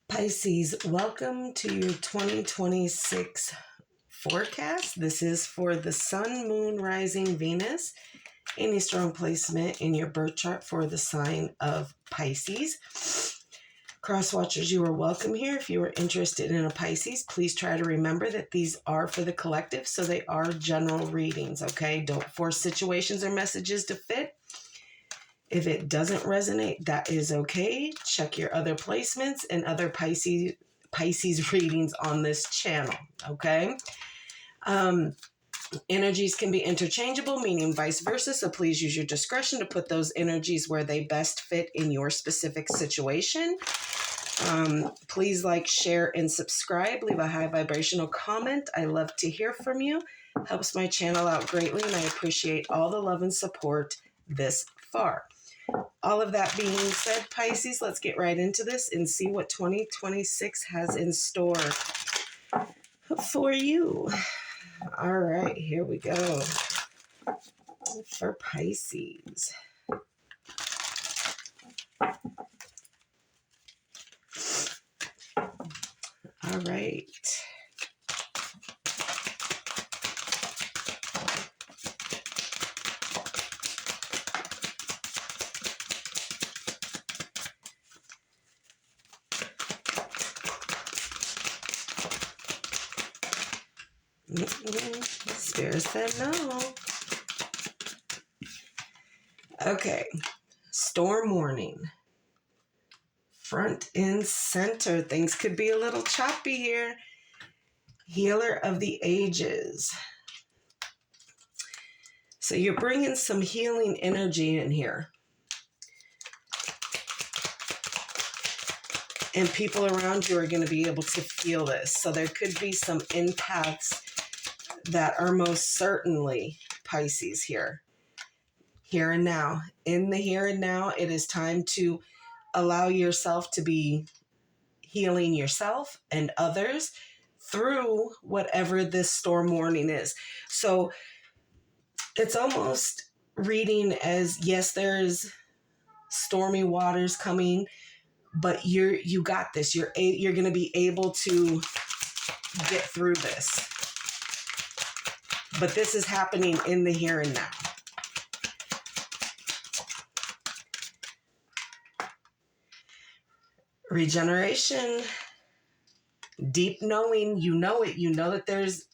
Pisces, welcome to your 2026 forecast. This is for the Sun, Moon, Rising, Venus. Any strong placement in your birth chart for the sign of Pisces. Crosswatchers, you are welcome here. If you are interested in a Pisces, please try to remember that these are for the collective, so they are general readings, okay? Don't force situations or messages to fit. If it doesn't resonate, that is okay. Check your other placements and other Pisces readings on this channel, okay? Energies can be interchangeable, meaning vice versa, so please use your discretion to put those energies where they best fit in your specific situation. Please like, share, and subscribe. Leave a high vibrational comment. I love to hear from you. Helps my channel out greatly, and I appreciate all the love and support this far. All of that being said, Pisces, let's get right into this and see what 2026 has in store for you. All right, here we go. For Pisces. All right. Spirit said no. Okay. Storm warning. Front and center. Things could be a little choppy here. Healer of the ages. So you're bringing some healing energy in here. And people around you are going to be able to feel this. So there could be some empaths that are most certainly Pisces here. Here and now. In the here and now, it is time to allow yourself to be healing yourself and others through whatever this storm warning is. So it's almost reading as, yes, there's stormy waters coming, but you got this. You're going to be able to get through this. But this is happening in the here and now. Regeneration, deep knowing, you know it. You know that there's,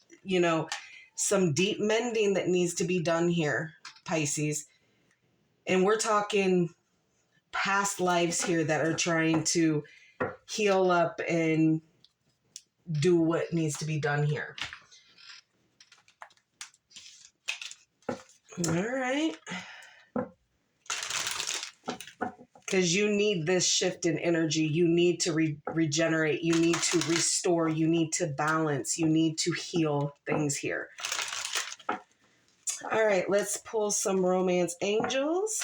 some deep mending that needs to be done here, Pisces. And we're talking past lives here that are trying to heal up and do what needs to be done here. All right. Because you need this shift in energy. You need to regenerate. You need to restore. You need to balance. You need to heal things here. All right, let's pull some romance angels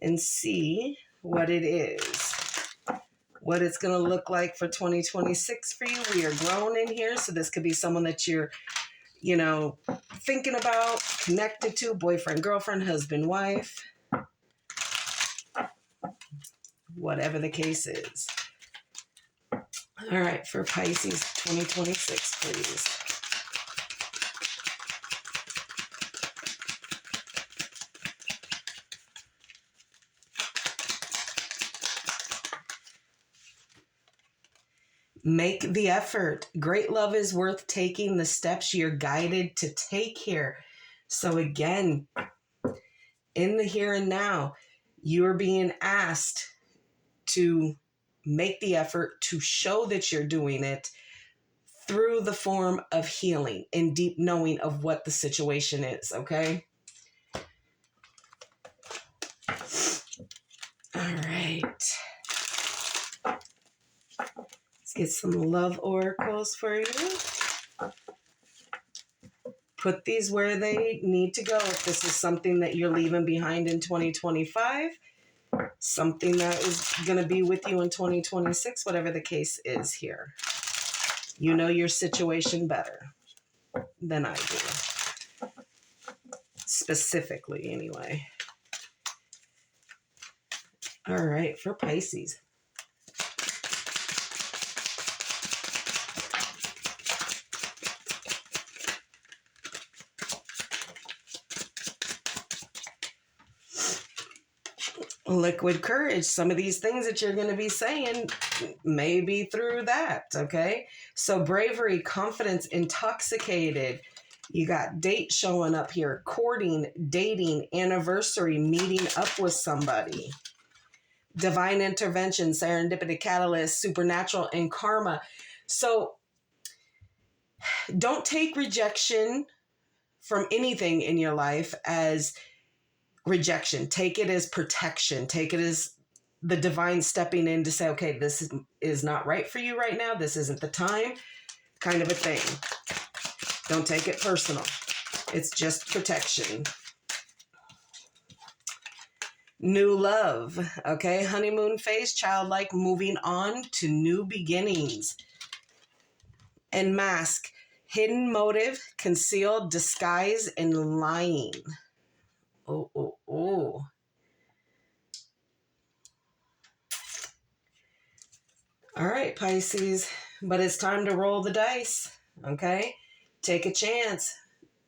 and see what it is. What it's going to look like for 2026 for you. We are grown in here, so this could be someone that you're, thinking about, connected to, boyfriend, girlfriend, husband, wife. Whatever the case is. All right, for Pisces 2026, please. Make the effort. Great love is worth taking the steps you're guided to take here. So again, in the here and now, you're being asked to make the effort to show that you're doing it through the form of healing and deep knowing of what the situation is, okay? All right. Let's get some love oracles for you. Put these where they need to go. If this is something that you're leaving behind in 2025, something that is going to be with you in 2026, whatever the case is here. You know your situation better than I do. Specifically, anyway. All right, for Pisces. Liquid courage. Some of these things that you're going to be saying may be through that, okay? So bravery, confidence, intoxicated. You got date showing up here, courting, dating, anniversary, meeting up with somebody. Divine intervention, serendipity, catalyst, supernatural, and karma. So don't take rejection from anything in your life as rejection. Take it as protection. Take it as the divine stepping in to say, okay, this is not right for you right now. This isn't the time, kind of a thing. Don't take it personal. It's just protection. New love, okay? Honeymoon phase, childlike, moving on to new beginnings. And mask, hidden motive, concealed, disguise, and lying. Oh, oh, oh. All right, Pisces, but it's time to roll the dice, okay? Take a chance,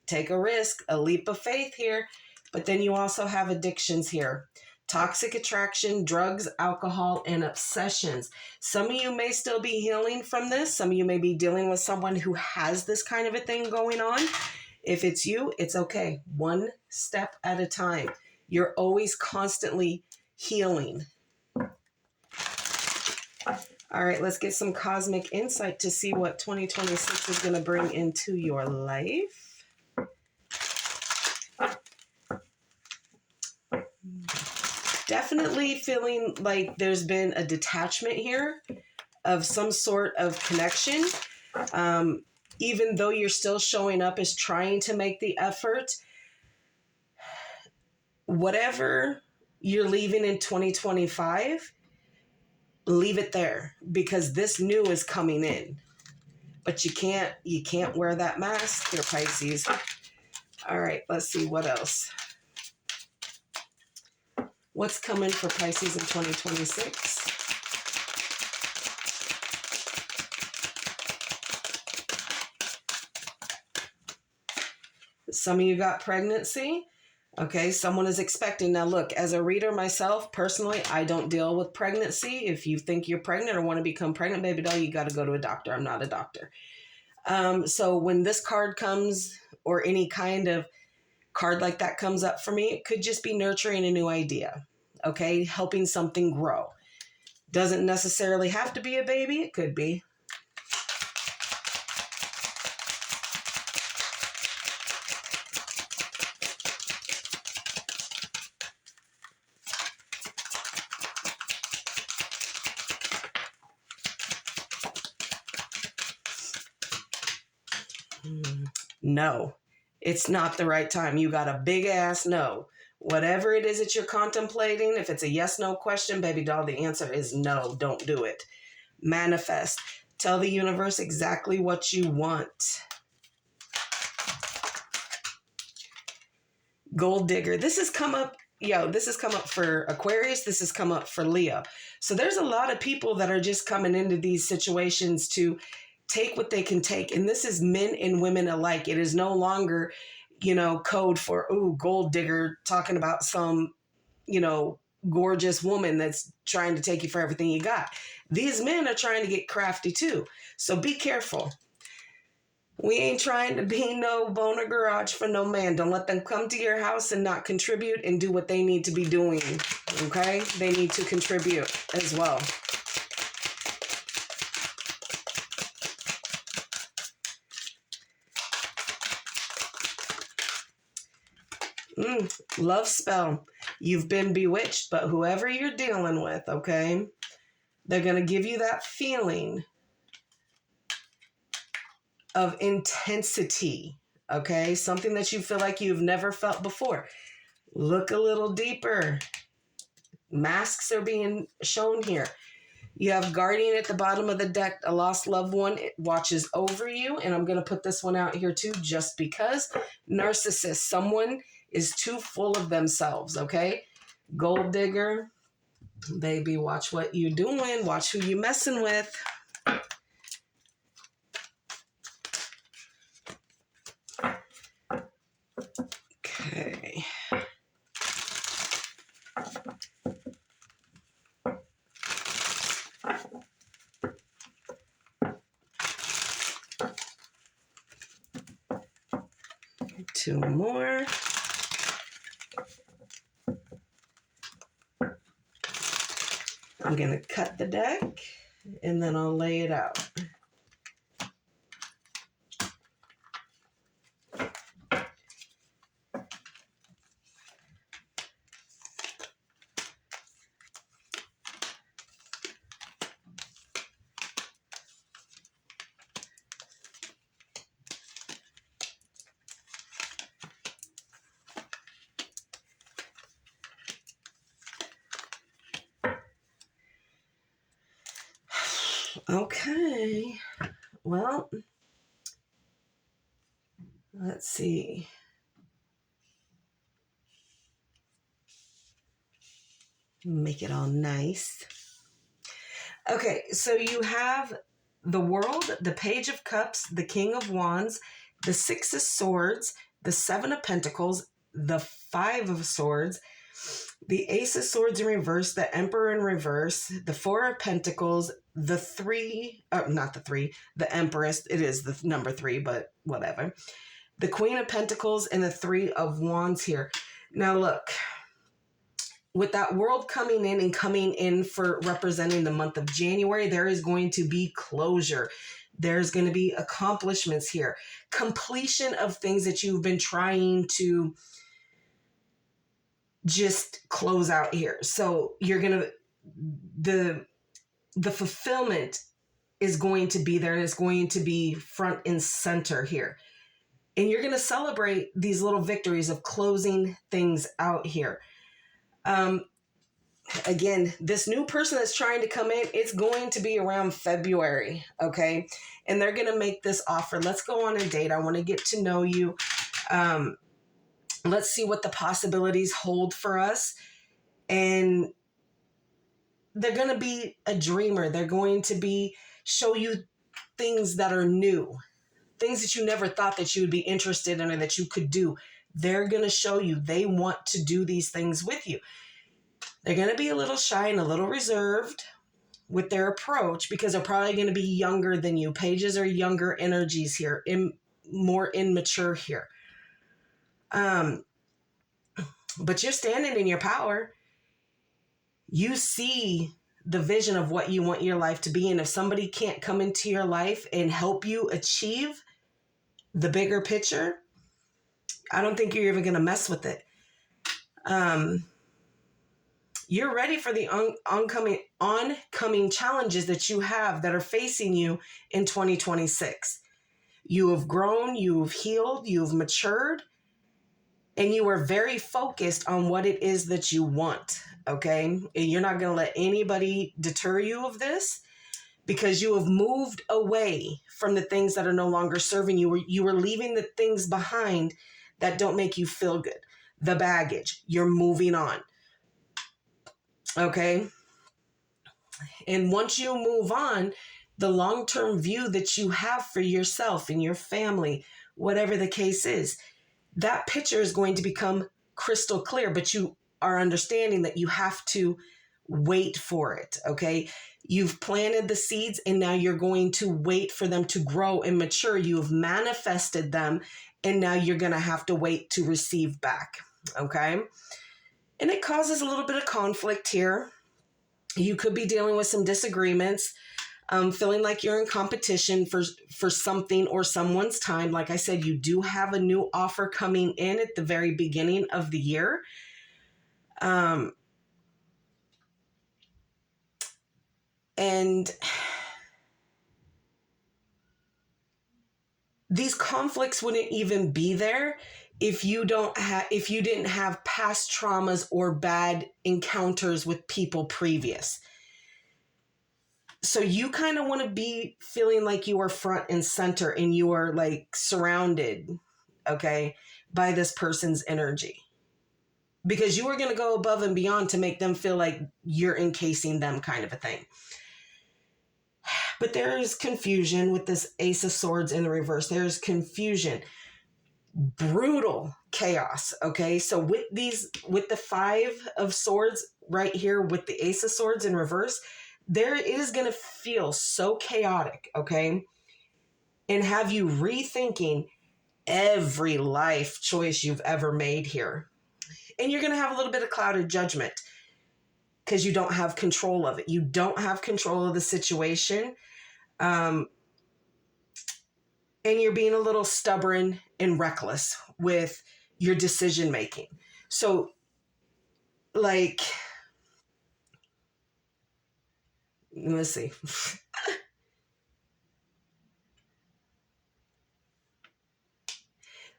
take a risk, a leap of faith here. But then you also have addictions here. Toxic attraction, drugs, alcohol, and obsessions. Some of you may still be healing from this. Some of you may be dealing with someone who has this kind of a thing going on. If it's you, it's okay. One step at a time. You're always constantly healing. All right, let's get some cosmic insight to see what 2026 is going to bring into your life. Definitely feeling like there's been a detachment here of some sort of connection. Even though you're still showing up as trying to make the effort, whatever you're leaving in 2025, leave it there, because this new is coming in. But you can't wear that mask here, Pisces. All right, let's see what else. What's coming for Pisces in 2026? Some of you got pregnancy. Okay, someone is expecting. Now look, as a reader myself, personally, I don't deal with pregnancy. If you think you're pregnant or want to become pregnant, baby doll, you got to go to a doctor. I'm not a doctor. So when this card comes, or any kind of card like that comes up for me, it could just be nurturing a new idea. Okay, helping something grow. Doesn't necessarily have to be a baby. It could be. No, it's not the right time. You got a big ass no. Whatever it is that you're contemplating, if it's a yes, no question, baby doll, the answer is no, don't do it. Manifest. Tell the universe exactly what you want. Gold digger. This has come up. This has come up for Aquarius. This has come up for Leo. So there's a lot of people that are just coming into these situations to take what they can take. And this is men and women alike. It is no longer, code for, gold digger, talking about some, gorgeous woman that's trying to take you for everything you got. These men are trying to get crafty too. So be careful. We ain't trying to be no boner garage for no man. Don't let them come to your house and not contribute and do what they need to be doing. Okay? They need to contribute as well. Love spell. You've been bewitched, but whoever you're dealing with, okay, they're going to give you that feeling of intensity, okay? Something that you feel like you've never felt before. Look a little deeper. Masks are being shown here. You have guardian at the bottom of the deck, a lost loved one. It watches over you. And I'm going to put this one out here too, just because. Narcissist, someone is too full of themselves, okay? Gold digger, baby, watch what you doing. Watch who you messing with. Okay. 2 more. I'm going to cut the deck and then I'll lay it out. Okay, well, let's see. Make it all nice. Okay, so you have the World, the Page of Cups, the King of Wands, the Six of Swords, the Seven of Pentacles, the Five of Swords, the Ace of Swords in reverse, the Emperor in reverse, the Four of Pentacles, the Empress. It is the number 3, but whatever. The Queen of Pentacles and the Three of Wands here. Now look, with that World coming in for representing the month of January, there is going to be closure. There's going to be accomplishments here. Completion of things that you've been trying to just close out here. So you're going to, the fulfillment is going to be there and it's going to be front and center here. And you're going to celebrate these little victories of closing things out here. Again, this new person that's trying to come in, it's going to be around February, okay? And they're going to make this offer. Let's go on a date. I want to get to know you. Let's see what the possibilities hold for us. And they're going to be a dreamer. They're going to show you things that are new, things that you never thought that you would be interested in or that you could do. They're going to show you they want to do these things with you. They're going to be a little shy and a little reserved with their approach because they're probably going to be younger than you. Pages are younger energies here, more immature here. But you're standing in your power. You see the vision of what you want your life to be. And if somebody can't come into your life and help you achieve the bigger picture, I don't think you're even going to mess with it. You're ready for the oncoming challenges that you have that are facing you in 2026. You have grown, you've healed, you've matured, and you are very focused on what it is that you want, okay? And you're not going to let anybody deter you of this because you have moved away from the things that are no longer serving you. You were leaving the things behind that don't make you feel good. The baggage, you're moving on. Okay. And once you move on, the long-term view that you have for yourself and your family, whatever the case is, that picture is going to become crystal clear, but you are understanding that you have to wait for it. Okay. You've planted the seeds and now you're going to wait for them to grow and mature. You've manifested them and now you're going to have to wait to receive back. Okay. And it causes a little bit of conflict here. You could be dealing with some disagreements, feeling like you're in competition for something or someone's time. Like I said, you do have a new offer coming in at the very beginning of the year. And these conflicts wouldn't even be there if you didn't have past traumas or bad encounters with people previous. So you kind of want to be feeling like you are front and center and you are like surrounded, okay, by this person's energy. Because you are going to go above and beyond to make them feel like you're encasing them, kind of a thing. But there is confusion with this Ace of Swords in the reverse. There's confusion. Brutal chaos, okay? So with the Five of Swords right here with the Ace of Swords in reverse, there is going to feel so chaotic, okay? And have you rethinking every life choice you've ever made here. And you're going to have a little bit of clouded judgment because you don't have control of it. You don't have control of the situation. And you're being a little stubborn and reckless with your decision making. So, like, let's see.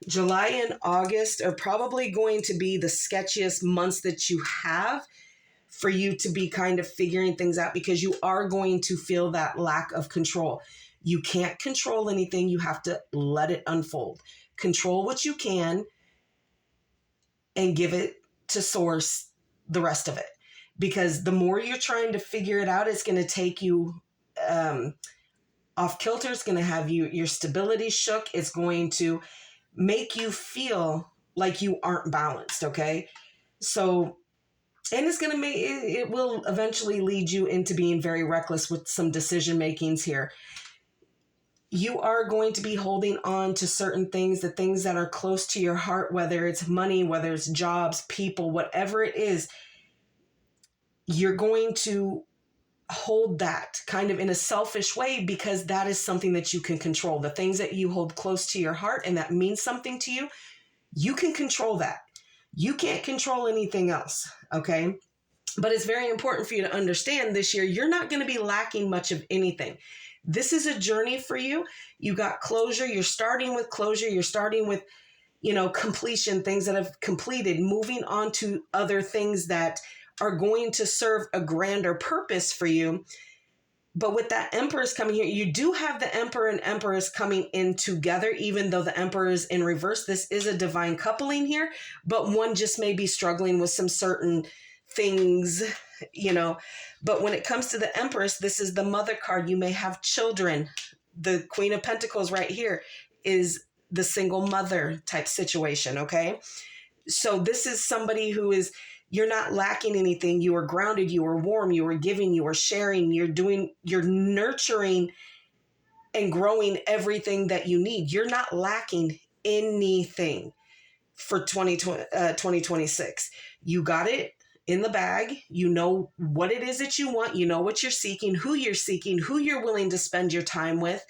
July and August are probably going to be the sketchiest months that you have for you to be kind of figuring things out, because you are going to feel that lack of control. You can't control anything. You have to let it unfold. Control what you can and give it to source the rest of it. Because the more you're trying to figure it out, it's going to take you off kilter. It's going to have your stability shook. It's going to make you feel like you aren't balanced, okay? So, and it's going to make, it will eventually lead you into being very reckless with some decision makings here. You are going to be holding on to certain things, the things that are close to your heart, whether it's money, whether it's jobs, people, whatever it is. You're going to hold that kind of in a selfish way, because that is something that you can control. The things that you hold close to your heart and that means something to you, you can control that. You can't control anything else, okay? But it's very important for you to understand this year, you're not going to be lacking much of anything. This is a journey for you. You got closure. You're starting with closure. You're starting with, completion, things that have completed, moving on to other things that are going to serve a grander purpose for you. But with that Empress coming here, you do have the Emperor and Empress coming in together, even though the Emperor is in reverse. This is a divine coupling here, but one just may be struggling with some certain things, But when it comes to the Empress, this is the mother card. You may have children. The Queen of Pentacles right here is the single mother type situation, okay? So this is somebody who is, you're not lacking anything. You are grounded. You are warm. You are giving. You are sharing. You're nurturing and growing everything that you need. You're not lacking anything for 2026. You got it in the bag. You know what it is that you want. You know what you're seeking, who you're willing to spend your time with.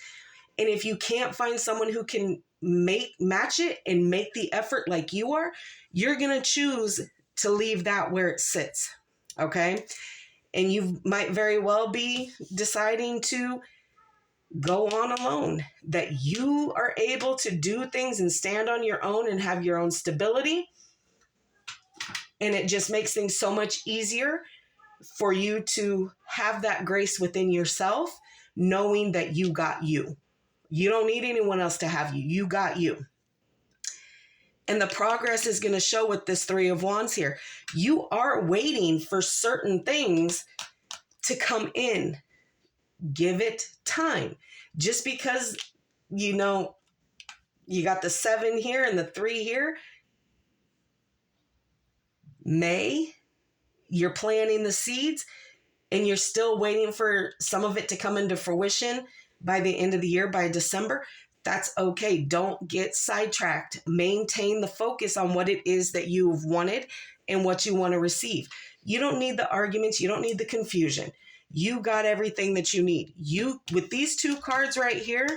And if you can't find someone who can match it and make the effort like you are, you're going to choose to leave that where it sits. Okay. And you might very well be deciding to go on alone, that you are able to do things and stand on your own and have your own stability. And it just makes things so much easier for you to have that grace within yourself, knowing that you got you. You don't need anyone else to have you. You got you. And the progress is going to show with this Three of Wands here. You are waiting for certain things to come in. Give it time. Just because, you got the 7 here and the 3 here, you're planting the seeds and you're still waiting for some of it to come into fruition by the end of the year, by December. That's okay. Don't get sidetracked. Maintain the focus on what it is that you've wanted and what you want to receive. You don't need the arguments. You don't need the confusion. You got everything that you need. With these 2 cards right here,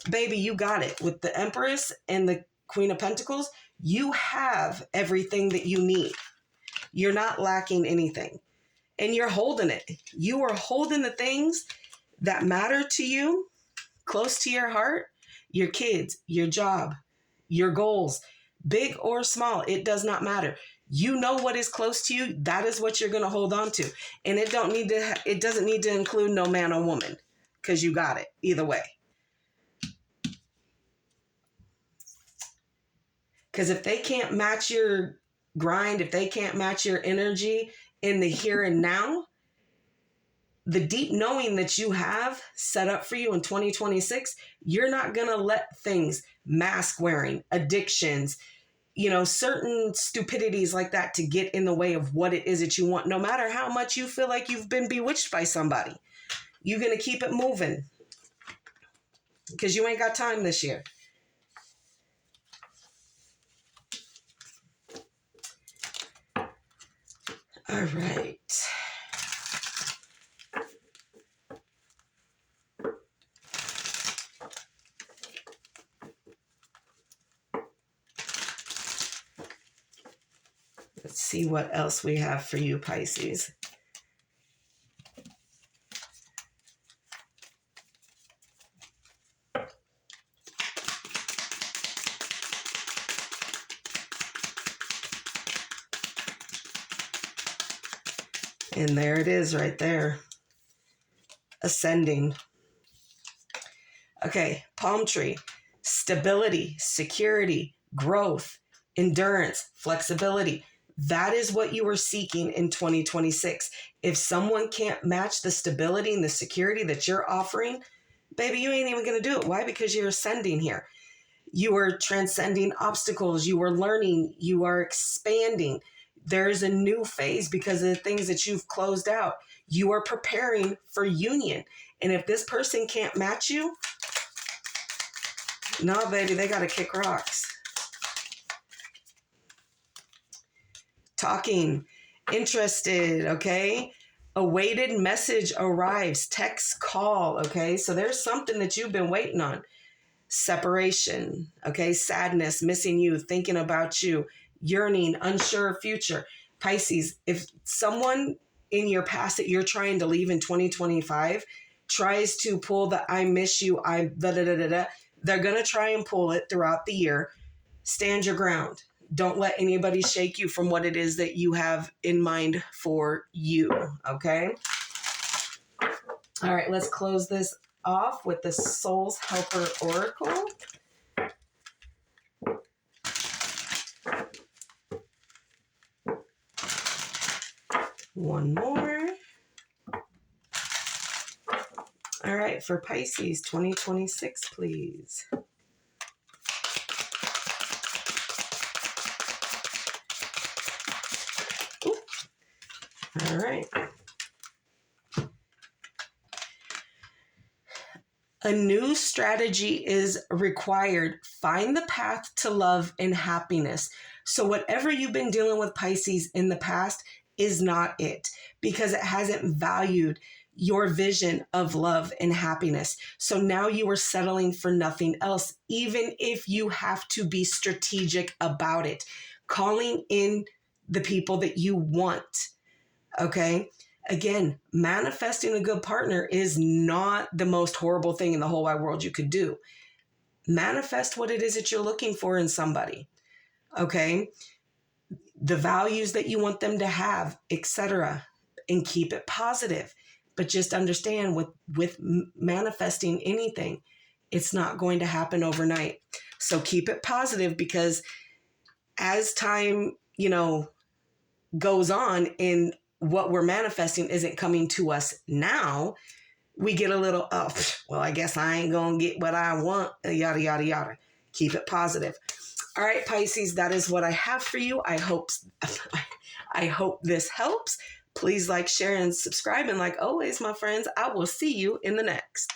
baby, you got it. With the Empress and the Queen of Pentacles, you have everything that you need. You're not lacking anything. And you're holding it. You are holding the things that matter to you, close to your heart, your kids, your job, your goals, big or small, it does not matter. You know what is close to you. That is what you're going to hold on to. And it doesn't need to include no man or woman, because you got it either way. Because if they can't match your grind, if they can't match your energy in the here and now, the deep knowing that you have set up for you in 2026, you're not going to let things, mask wearing, addictions, certain stupidities like that to get in the way of what it is that you want. No matter how much you feel like you've been bewitched by somebody, you're going to keep it moving because you ain't got time this year. All right. Let's see what else we have for you, Pisces. And there it is right there. Ascending. Okay, palm tree. Stability, security, growth, endurance, flexibility. That is what you are seeking in 2026. If someone can't match the stability and the security that you're offering, baby, you ain't even going to do it. Why? Because you're ascending here. You are transcending obstacles. You are learning. You are expanding. There's a new phase because of the things that you've closed out. You are preparing for union. And if this person can't match you, no, baby, they got to kick rocks. Talking, interested, okay? Awaited message arrives, text, call, okay? So there's something that you've been waiting on. Separation, okay? Sadness, missing you, thinking about you, yearning, unsure of future. Pisces, if someone in your past that you're trying to leave in 2025 tries to pull the I miss you, they're going to try and pull it throughout the year. Stand your ground. Don't let anybody shake you from what it is that you have in mind for you, okay? All right, let's close this off with the Soul's Helper Oracle. One more. All right, for Pisces 2026, please. Ooh. All right. A new strategy is required. Find the path to love and happiness. So whatever you've been dealing with, Pisces, in the past is not it, because it hasn't valued your vision of love and happiness. So now you are settling for nothing else, even if you have to be strategic about it. Calling in the people that you want, okay? Again, manifesting a good partner is not the most horrible thing in the whole wide world you could do. Manifest what it is that you're looking for in somebody, okay? The values that you want them to have, etc., and keep it positive. But just understand with manifesting anything, it's not going to happen overnight. So keep it positive, because as time, goes on and what we're manifesting isn't coming to us now, we get a little, well, I guess I ain't going to get what I want, yada, yada, yada. Keep it positive. All right, Pisces, that is what I have for you. I hope this helps. Please like, share, and subscribe. And like always, my friends, I will see you in the next.